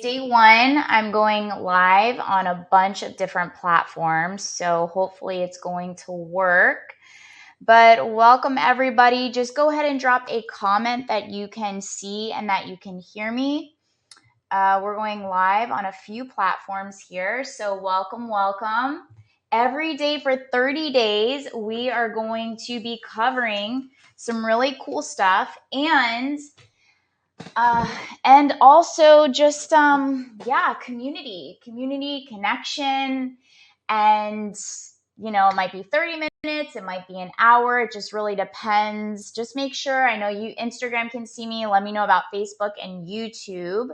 day one. I'm going live on a bunch of different platforms, so hopefully it's going to work. But welcome everybody. Just go ahead and drop a comment that you can see and that you can hear me. We're going live on a few platforms here, so welcome. Every day for 30 days, we are going to be covering some really cool stuff and also just community connection. And it might be 30 minutes, it might be an hour, it just really depends. Just make sure, I know you Instagram can see me, let me know about Facebook and YouTube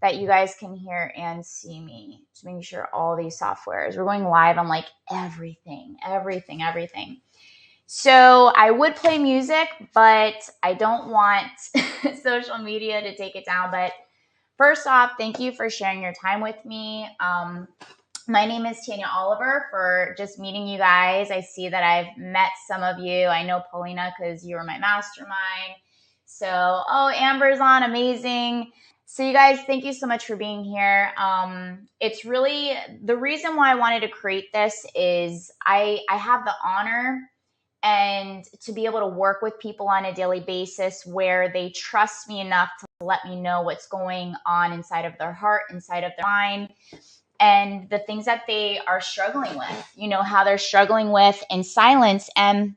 that you guys can hear and see me. Just making sure all these softwares, we're going live on like everything. So I would play music, but I don't want social media to take it down. But first off, thank you for sharing your time with me. My name is Tanya Oliver. For just meeting you guys, I see that I've met some of you. I know Paulina because you were my mastermind. So, Amber's on, amazing. So you guys, thank you so much for being here. It's really, the reason why I wanted to create this is I have the honor and to be able to work with people on a daily basis where they trust me enough to let me know what's going on inside of their heart, inside of their mind, and the things that they are struggling with, how they're struggling with in silence. And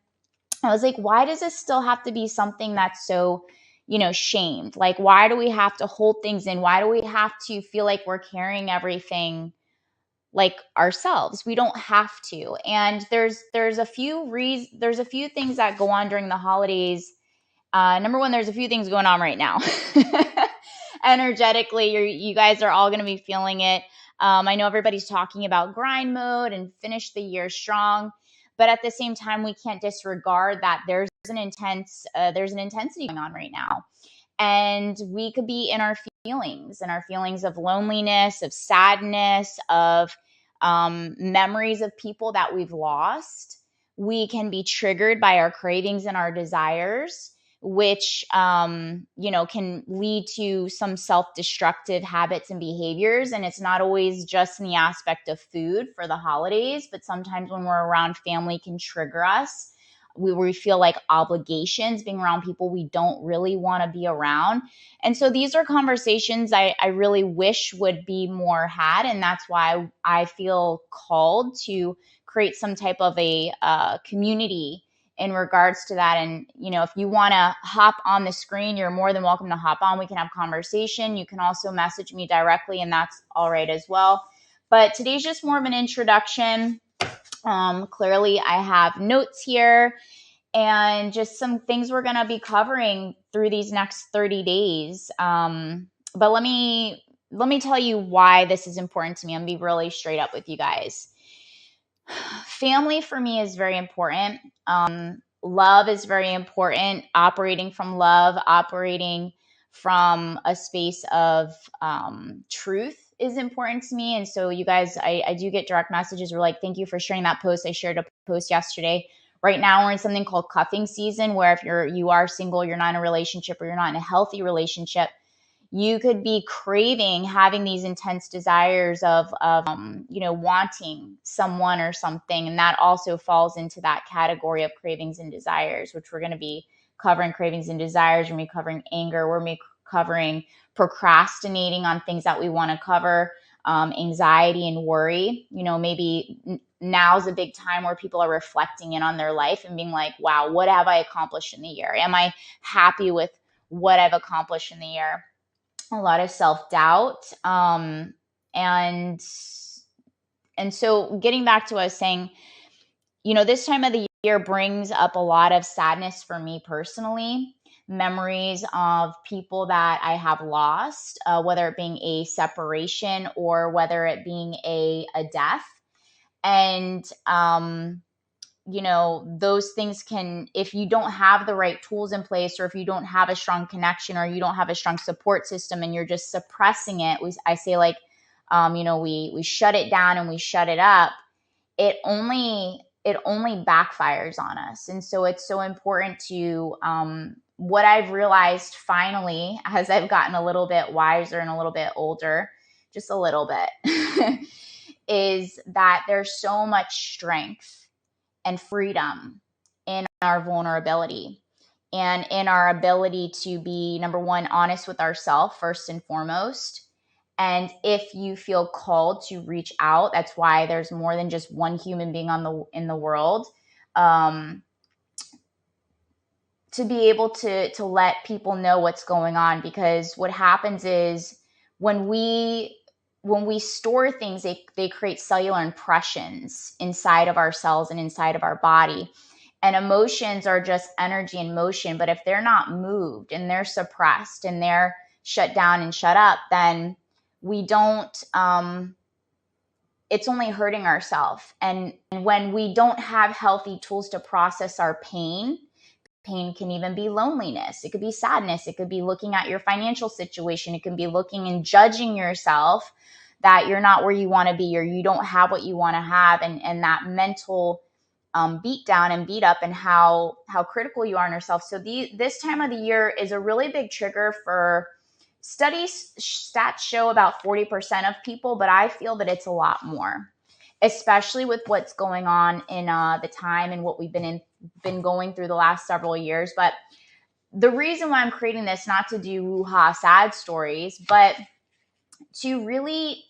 I was like, why does this still have to be something that's so, shamed? Like, why do we have to hold things in? Why do we have to feel like we're carrying everything like ourselves? We don't have to. And there's a few things that go on during the holidays. Number one, there's a few things going on right now. Energetically, you guys are all going to be feeling it. I know everybody's talking about grind mode and finish the year strong, but at the same time, we can't disregard that there's an intensity going on right now. And we could be in our feelings of loneliness, of sadness, of memories of people that we've lost. We can be triggered by our cravings and our desires, which can lead to some self-destructive habits and behaviors. And it's not always just in the aspect of food for the holidays, but sometimes when we're around family can trigger us. We feel like obligations being around people we don't really want to be around. And so these are conversations I really wish would be more had. And that's why I feel called to create some type of a community in regards to that. And, if you want to hop on the screen, you're more than welcome to hop on. We can have conversation. You can also message me directly, and that's all right as well. But today's just more of an introduction. Clearly, I have notes here and just some things we're going to be covering through these next 30 days. But let me tell you why this is important to me. I'm going to be really straight up with you guys. Family for me is very important. Love is very important. Operating from love, operating from a space of truth is important to me. And so you guys, I do get direct messages where like, thank you for sharing that post. I shared a post yesterday. Right now we're in something called cuffing season, where if you are single, you're not in a relationship, or you're not in a healthy relationship, you could be craving, having these intense desires of wanting someone or something. And that also falls into that category of cravings and desires, which we're going to be covering. Cravings and desires. We're going to be covering anger. We're going to be covering procrastinating on things that we want to cover, anxiety and worry. Maybe now's a big time where people are reflecting in on their life and being like, wow, what have I accomplished in the year? Am I happy with what I've accomplished in the year? A lot of self-doubt. And so getting back to what I was saying, this time of the year brings up a lot of sadness for me personally. Memories of people that I have lost, whether it being a separation or whether it being a death. And, those things can, if you don't have the right tools in place, or if you don't have a strong connection, or you don't have a strong support system and you're just suppressing it, I say like, we shut it down and we shut it up, it only backfires on us. And so it's so important to, what I've realized finally, as I've gotten a little bit wiser and a little bit older, just a little bit, is that there's so much strength and freedom in our vulnerability and in our ability to be, number one, honest with ourselves first and foremost. And if you feel called to reach out, that's why there's more than just one human being in the world. To be able to let people know what's going on, because what happens is when we store things, they create cellular impressions inside of our cells and inside of our body. And emotions are just energy in motion, but if they're not moved and they're suppressed and they're shut down and shut up, then we don't it's only hurting ourselves. And when we don't have healthy tools to process our pain can even be loneliness. It could be sadness. It could be looking at your financial situation. It can be looking and judging yourself that you're not where you want to be, or you don't have what you want to have. And that mental beat down and beat up, and how critical you are on yourself. So this time of the year is a really big trigger for stats show about 40% of people, but I feel that it's a lot more, especially with what's going on in the time and what we've been going through the last several years. But the reason why I'm creating this, not to do woo-ha sad stories, but to really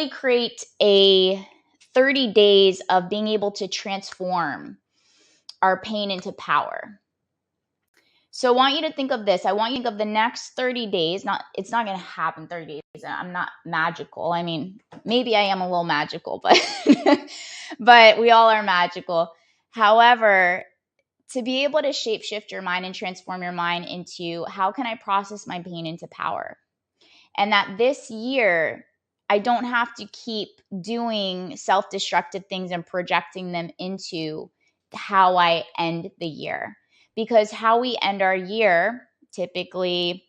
create a 30 days of being able to transform our pain into power. So I want you to think of this. I want you to think of the next 30 days. It's not going to happen 30 days. I'm not magical. I mean, maybe I am a little magical, but but we all are magical. However, to be able to shapeshift your mind and transform your mind into, how can I process my pain into power? And that this year, I don't have to keep doing self-destructive things and projecting them into how I end the year. Because how we end our year typically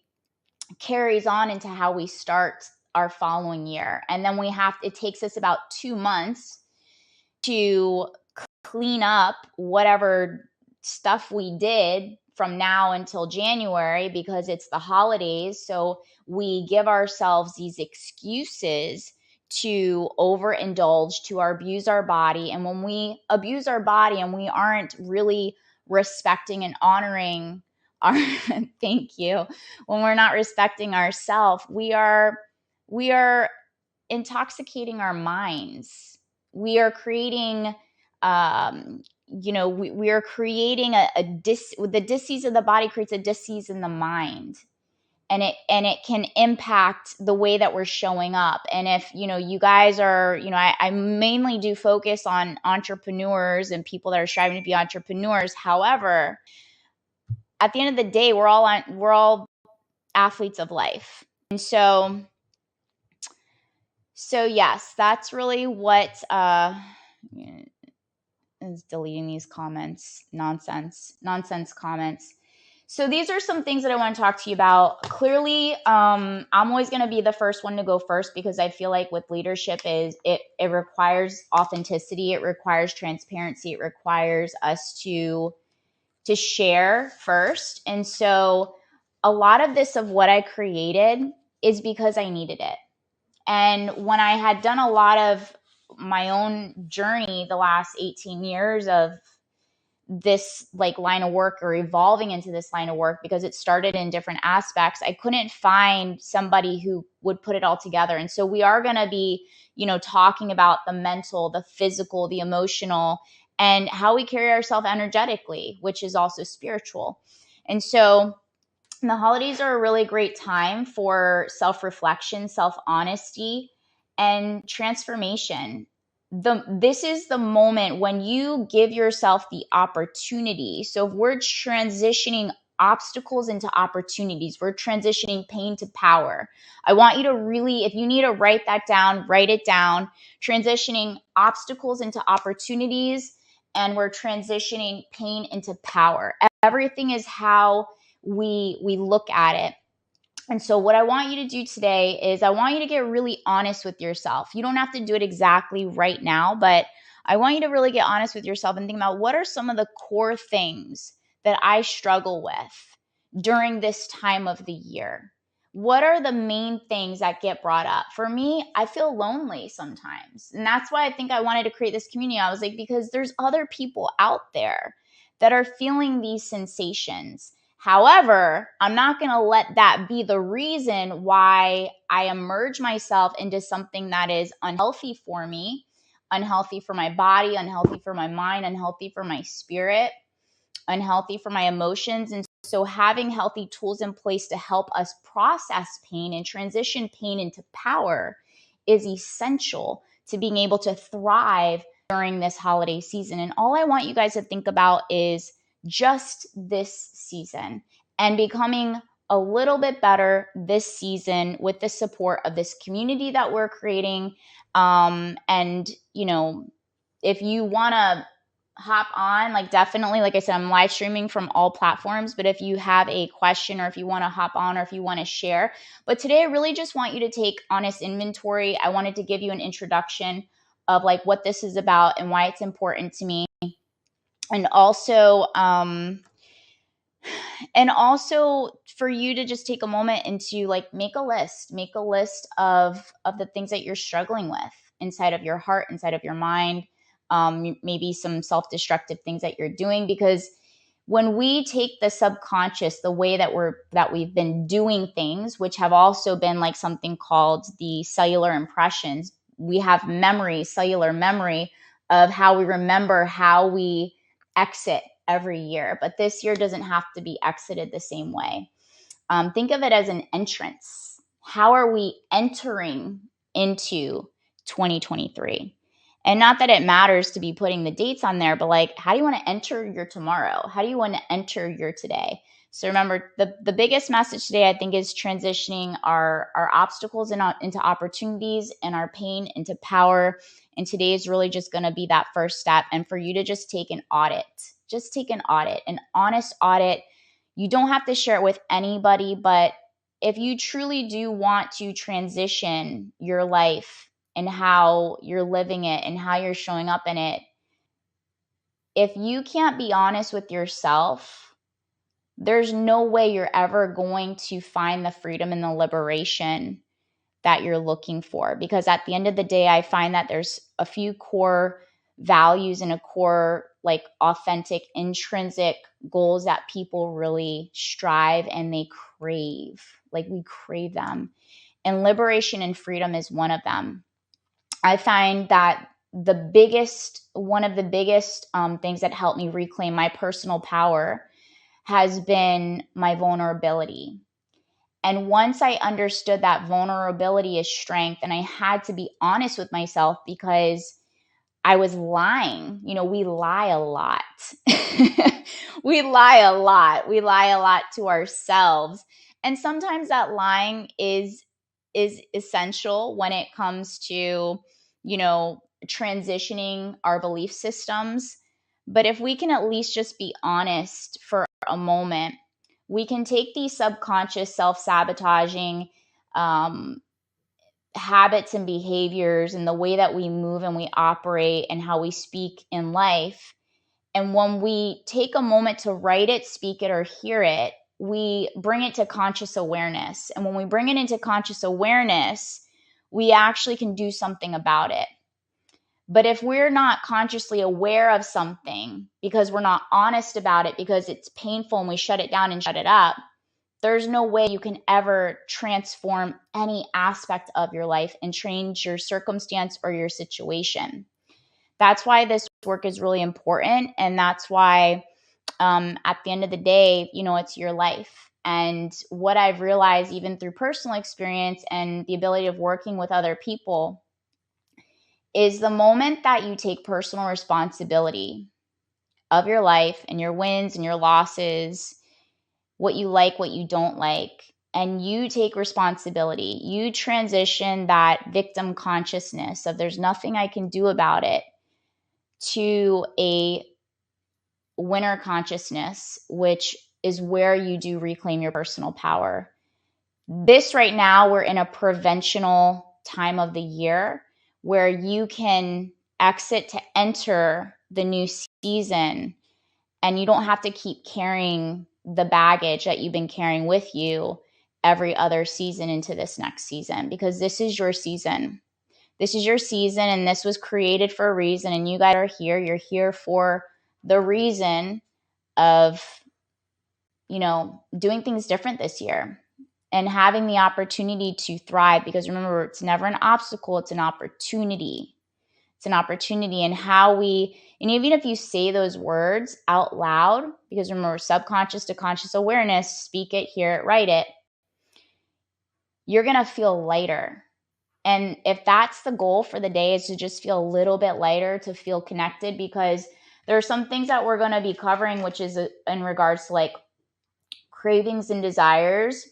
carries on into how we start our following year. And then it takes us about 2 months to clean up whatever stuff we did from now until January, because it's the holidays. So we give ourselves these excuses to overindulge, to abuse our body. And when we abuse our body and we aren't really respecting and honoring our thank you, when we're not respecting ourselves, we are intoxicating our minds. We are creating we are creating the dis-ease of the body creates a dis-ease in the mind, and it can impact the way that we're showing up. And if you guys are, I mainly do focus on entrepreneurs and people that are striving to be entrepreneurs. However, at the end of the day, we're all athletes of life. And so yes, that's really what is deleting these comments, nonsense comments. So these are some things that I want to talk to you about. Clearly, I'm always going to be the first one to go first, because I feel like with leadership it requires authenticity, it requires transparency, it requires us to share first. And so a lot of this of what I created is because I needed it. And when I had done a lot of my own journey the last 18 years of this line of work, or evolving into this line of work, because it started in different aspects, I couldn't find somebody who would put it all together. And so we are going to be, talking about the mental, the physical, the emotional, and how we carry ourselves energetically, which is also spiritual. And so the holidays are a really great time for self-reflection, self-honesty, and transformation. This is the moment when you give yourself the opportunity. So if we're transitioning obstacles into opportunities, we're transitioning pain to power. I want you to really, if you need to write that down, write it down. Transitioning obstacles into opportunities, and we're transitioning pain into power. Everything is how we look at it. And so what I want you to do today is I want you to get really honest with yourself. You don't have to do it exactly right now, but I want you to really get honest with yourself and think about, what are some of the core things that I struggle with during this time of the year? what are the main things that get brought up? For me, I feel lonely sometimes. And that's why I think I wanted to create this community. I was like, because there's other people out there that are feeling these sensations. However, I'm not going to let that be the reason why I emerge myself into something that is unhealthy for me, unhealthy for my body, unhealthy for my mind, unhealthy for my spirit, unhealthy for my emotions. And so having healthy tools in place to help us process pain and transition pain into power is essential to being able to thrive during this holiday season. And all I want you guys to think about is just this season and becoming a little bit better this season with the support of this community that we're creating. And, you know, if you want to hop on, like, definitely, like I said, I'm live streaming from all platforms, but if you have a question or if you want to hop on or if you want to share. But today I really just want you to take honest inventory. I wanted to give you an introduction of like what this is about and why it's important to me. And also for you to just take a moment and to like make a list of the things that you're struggling with inside of your heart, inside of your mind, maybe some self-destructive things that you're doing. Because when we take the subconscious, the way that we've been doing things, which have also been like something called the cellular impressions, we have memory, cellular memory of how we remember how we exit every year. But this year doesn't have to be exited the same way. Think of it as an entrance. How are we entering into 2023? And not that it matters to be putting the dates on there, but like, how do you want to enter your tomorrow? How do you want to enter your today? So remember, the biggest message today, I think, is transitioning our obstacles into opportunities and our pain into power. And today is really just going to be that first step. And for you to just take an audit, an honest audit. You don't have to share it with anybody, but if you truly do want to transition your life and how you're living it and how you're showing up in it, if you can't be honest with yourself, there's no way you're ever going to find the freedom and the liberation that you're looking for. Because at the end of the day, I find that there's a few core values and a core, like, authentic, intrinsic goals that people really strive and they crave. Like, we crave them. And liberation and freedom is one of them. I find that one of the biggest things that helped me reclaim my personal power has been my vulnerability. And once I understood that vulnerability is strength, and I had to be honest with myself because I was lying. You know, we lie a lot. We lie a lot. We lie a lot to ourselves. And sometimes that lying is essential when it comes to, you know, transitioning our belief systems. But if we can at least just be honest for a moment, we can take these subconscious self-sabotaging habits and behaviors and the way that we move and we operate and how we speak in life. And when we take a moment to write it, speak it, or hear it, we bring it to conscious awareness. And when we bring it into conscious awareness, we actually can do something about it. But if we're not consciously aware of something because we're not honest about it, because it's painful and we shut it down and shut it up, there's no way you can ever transform any aspect of your life and change your circumstance or your situation. That's why this work is really important. And that's why at the end of the day, you know, it's your life. And what I've realized, even through personal experience and the ability of working with other people, is the moment that you take personal responsibility of your life and your wins and your losses, what you like, what you don't like, and you take responsibility, you transition that victim consciousness of there's nothing I can do about it to a winner consciousness, which is where you do reclaim your personal power. This right now, we're in a preventional time of the year where you can exit to enter the new season, and you don't have to keep carrying the baggage that you've been carrying with you every other season into this next season, because this is your season. This is your season, and this was created for a reason, and you guys are here. You're here for the reason of, doing things different this year and having the opportunity to thrive, because remember, it's never an obstacle, it's an opportunity. It's an opportunity. And even if you say those words out loud, because remember, subconscious to conscious awareness, speak it, hear it, write it, you're going to feel lighter. And if that's the goal for the day, is to just feel a little bit lighter, to feel connected, because there are some things that we're going to be covering, which is in regards to like cravings and desires,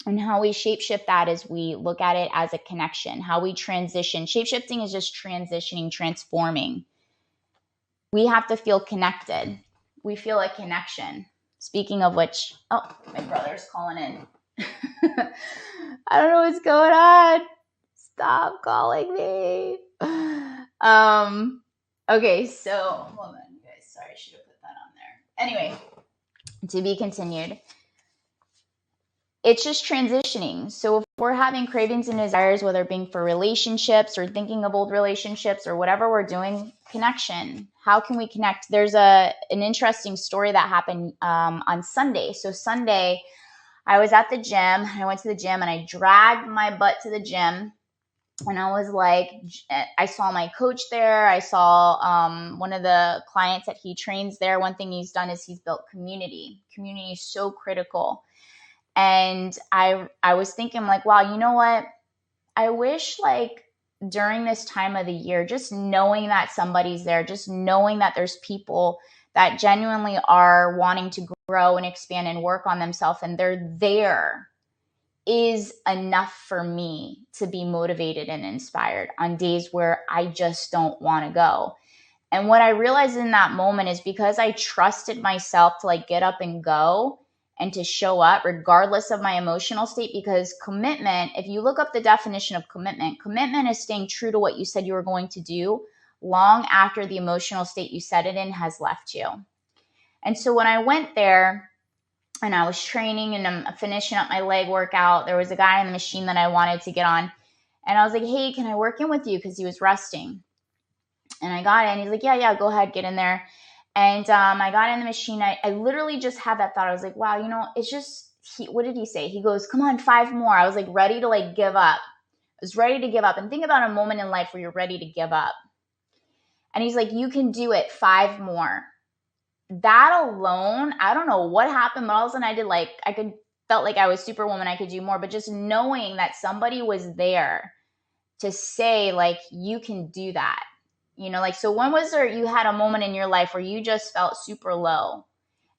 and how we shapeshift that as we look at it as a connection, how we transition. Shapeshifting is just transitioning, transforming. We have to feel connected. We feel a connection. Speaking of which, oh, my brother's calling in. I don't know what's going on. Stop calling me. Okay, so hold on, you guys. Sorry, I should have put that on there. Anyway, to be continued. It's just transitioning. So if we're having cravings and desires, whether it being for relationships or thinking of old relationships or whatever we're doing, connection. How can we connect? There's an interesting story that happened on Sunday. So Sunday, I was at the gym. I went to the gym and I dragged my butt to the gym. And I was like, I saw my coach there. I saw one of the clients that he trains there. One thing he's done is he's built community. Community is so critical. And I was thinking like, wow, you know what? I wish like during this time of the year, just knowing that somebody's there, just knowing that there's people that genuinely are wanting to grow and expand and work on themselves, and they're there, is enough for me to be motivated and inspired on days where I just don't want to go. And what I realized in that moment is because I trusted myself to like get up and go and to show up regardless of my emotional state, because commitment, if you look up the definition of commitment is staying true to what you said you were going to do long after the emotional state you set it in has left you. And so when I went there and I was training and I'm finishing up my leg workout, there was a guy on the machine that I wanted to get on. And I was like, hey, can I work in with you? Because he was resting. And I got in. He's like, yeah, go ahead, get in there. And I got in the machine. I literally just had that thought. I was like, wow, it's just, what did he say? He goes, come on, 5 more. I was like ready to like give up. I was ready to give up. And think about a moment in life where you're ready to give up. And he's like, you can do it, 5 more. That alone, I don't know what happened, but all of a sudden felt like I was Superwoman. I could do more. But just knowing that somebody was there to say like, you can do that. So when was there you had a moment in your life where you just felt super low?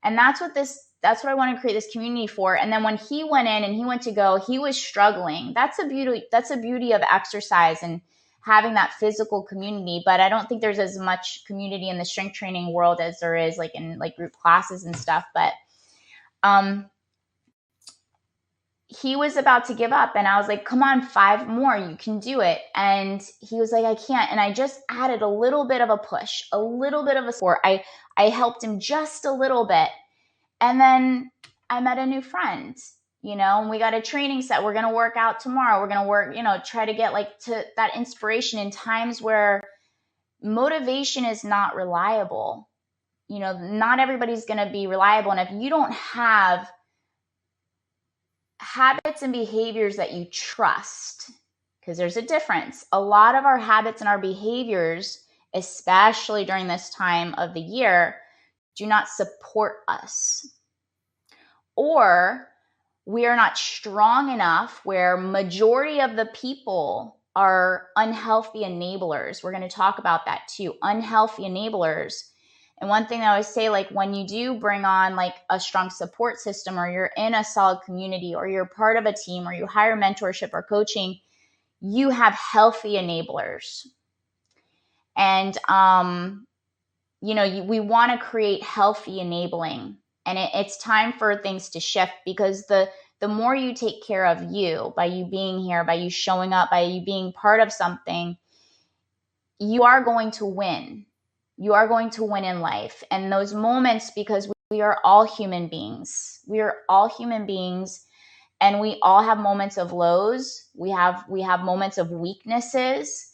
And that's what I want to create this community for. And then when he went in and he went to go, he was struggling. That's a beauty of exercise and having that physical community. But I don't think there's as much community in the strength training world as there is like in like group classes and stuff. But he was about to give up and I was like, come on, 5 more, you can do it. And he was like, I can't. And I just added a little bit of a push, a little bit of a support. I helped him just a little bit. And then I met a new friend, and we got a training set. We're going to work out tomorrow. We're going to work, try to get like to that inspiration in times where motivation is not reliable. Not everybody's going to be reliable. And if you don't have habits and behaviors that you trust, because there's a difference. A lot of our habits and our behaviors, especially during this time of the year, do not support us. Or we are not strong enough where majority of the people are unhealthy enablers. We're going to talk about that too, unhealthy enablers. And one thing that I always say, like when you do bring on like a strong support system, or you're in a solid community, or you're part of a team, or you hire mentorship or coaching, you have healthy enablers. And, we want to create healthy enabling. And it's time for things to shift, because the more you take care of you by you being here, by you showing up, by you being part of something, you are going to win. You are going to win in life. And those moments, because we are all human beings. We are all human beings. And we all have moments of lows. We have moments of weaknesses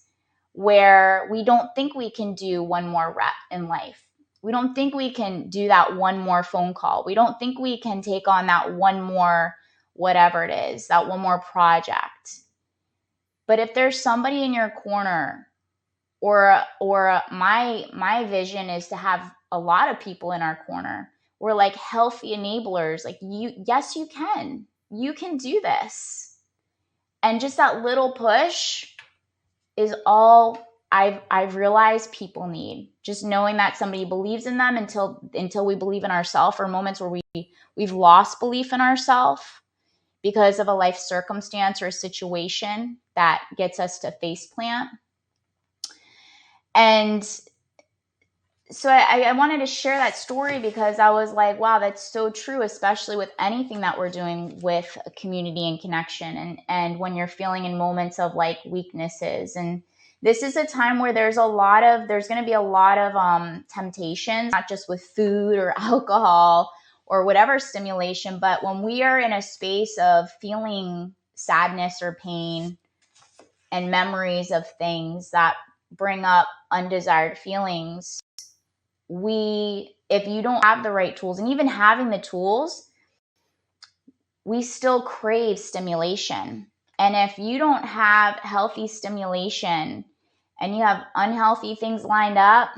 where we don't think we can do one more rep in life. We don't think we can do that one more phone call. We don't think we can take on that one more whatever it is, that one more project. But if there's somebody in your corner, or my vision is to have a lot of people in our corner, we're like healthy enablers. Like, yes, you can do this. And just that little push is all I've realized people need. Just knowing that somebody believes in them until we believe in ourselves, or moments where we've lost belief in ourselves because of a life circumstance or a situation that gets us to faceplant. And so I wanted to share that story because I was like, wow, that's so true, especially with anything that we're doing with a community and connection, and when you're feeling in moments of like weaknesses. And this is a time where there's going to be a lot of temptations, not just with food or alcohol or whatever stimulation, but when we are in a space of feeling sadness or pain and memories of things that bring up undesired feelings, if you don't have the right tools, and even having the tools, we still crave stimulation. And if you don't have healthy stimulation and you have unhealthy things lined up,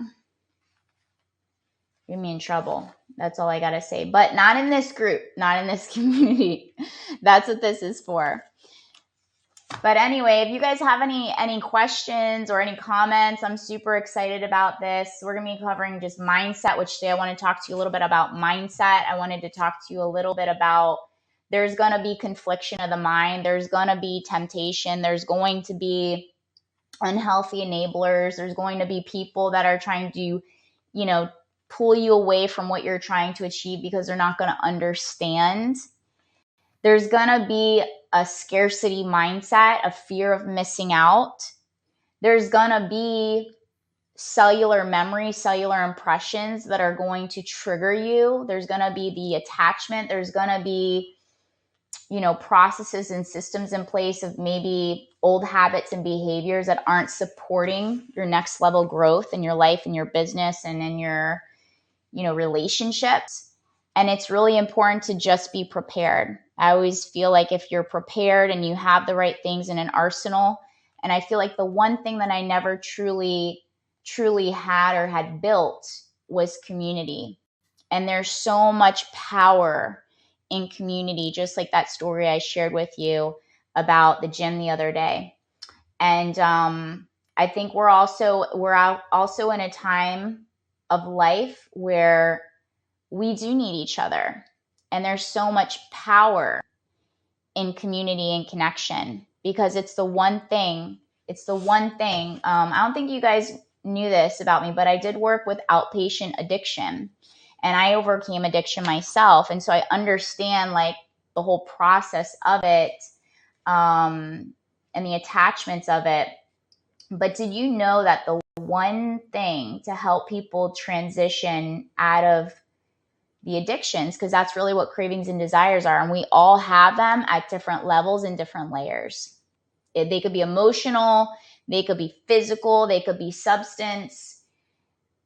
you're gonna be in trouble. That's all I gotta say. But not in this group, not in this community. That's what this is for. But anyway, if you guys have any questions or any comments, I'm super excited about this. We're going to be covering just mindset, which today I want to talk to you a little bit about mindset. I wanted to talk to you a little bit about there's going to be confliction of the mind. There's going to be temptation. There's going to be unhealthy enablers. There's going to be people that are trying to, pull you away from what you're trying to achieve because they're not going to understand. There's going to be a scarcity mindset, a fear of missing out. There's going to be cellular memory, cellular impressions that are going to trigger you. There's going to be the attachment. There's going to be, processes and systems in place of maybe old habits and behaviors that aren't supporting your next level growth in your life, in your business, and in your, relationships. And it's really important to just be prepared. I always feel like if you're prepared and you have the right things in an arsenal, and I feel like the one thing that I never truly had or had built was community. And there's so much power in community, just like that story I shared with you about the gym the other day. And I think we're also in a time of life where we do need each other. And there's so much power in community and connection because it's the one thing. I don't think you guys knew this about me, but I did work with outpatient addiction and I overcame addiction myself. And so I understand like the whole process of it and the attachments of it. But did you know that the one thing to help people transition out of the addictions, because that's really what cravings and desires are, and we all have them at different levels and different layers. They could be emotional, they could be physical, they could be substance.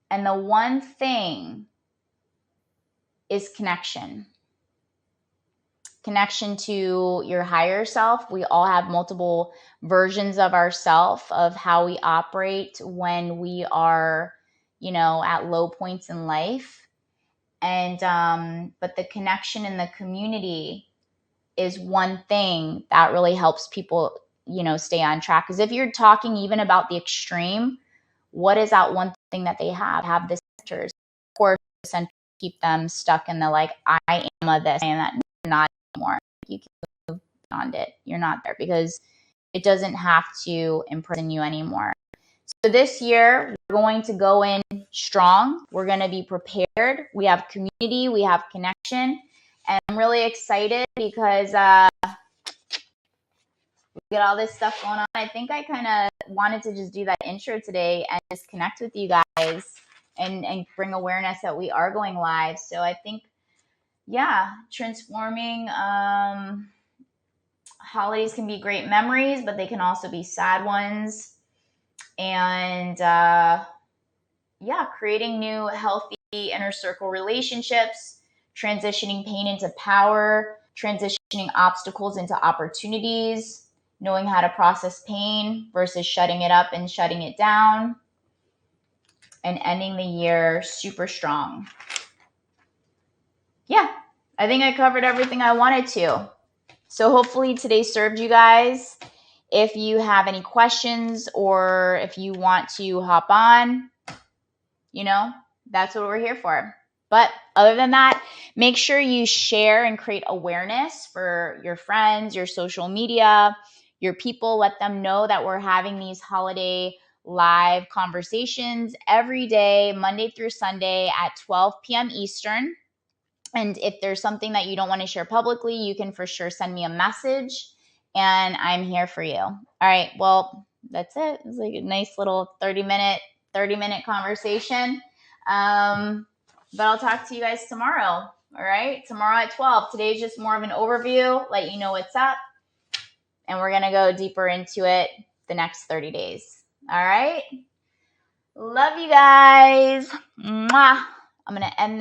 And the one thing is connection to your higher self. We all have multiple versions of ourself, of how we operate when we are, at low points in life. And but the connection in the community is one thing that really helps people, stay on track. Because if you're talking even about the extreme, what is that one thing that they have the centers? Of course, the centers keep them stuck in the like, I am a this, I am that. You're not anymore. You can move beyond it. You're not there because it doesn't have to imprison you anymore. So this year, we're going to go in strong. We're going to be prepared. We have community. We have connection. And I'm really excited because we get all this stuff going on. I think I kind of wanted to just do that intro today and just connect with you guys and bring awareness that we are going live. So I think, transforming holidays can be great memories, but they can also be sad ones. And creating new healthy inner circle relationships, transitioning pain into power, transitioning obstacles into opportunities, knowing how to process pain versus shutting it up and shutting it down, and ending the year super strong. Yeah, I think I covered everything I wanted to. So hopefully today served you guys. If you have any questions or if you want to hop on, that's what we're here for. But other than that, make sure you share and create awareness for your friends, your social media, your people. Let them know that we're having these holiday live conversations every day, Monday through Sunday at 12 p.m. Eastern. And if there's something that you don't want to share publicly, you can for sure send me a message and I'm here for you. All right. Well, that's it. It's like a nice little 30-minute conversation. But I'll talk to you guys tomorrow. All right. Tomorrow at 12. Today's just more of an overview, let you know what's up. And we're going to go deeper into it the next 30 days. All right. Love you guys. Mwah. I'm going to end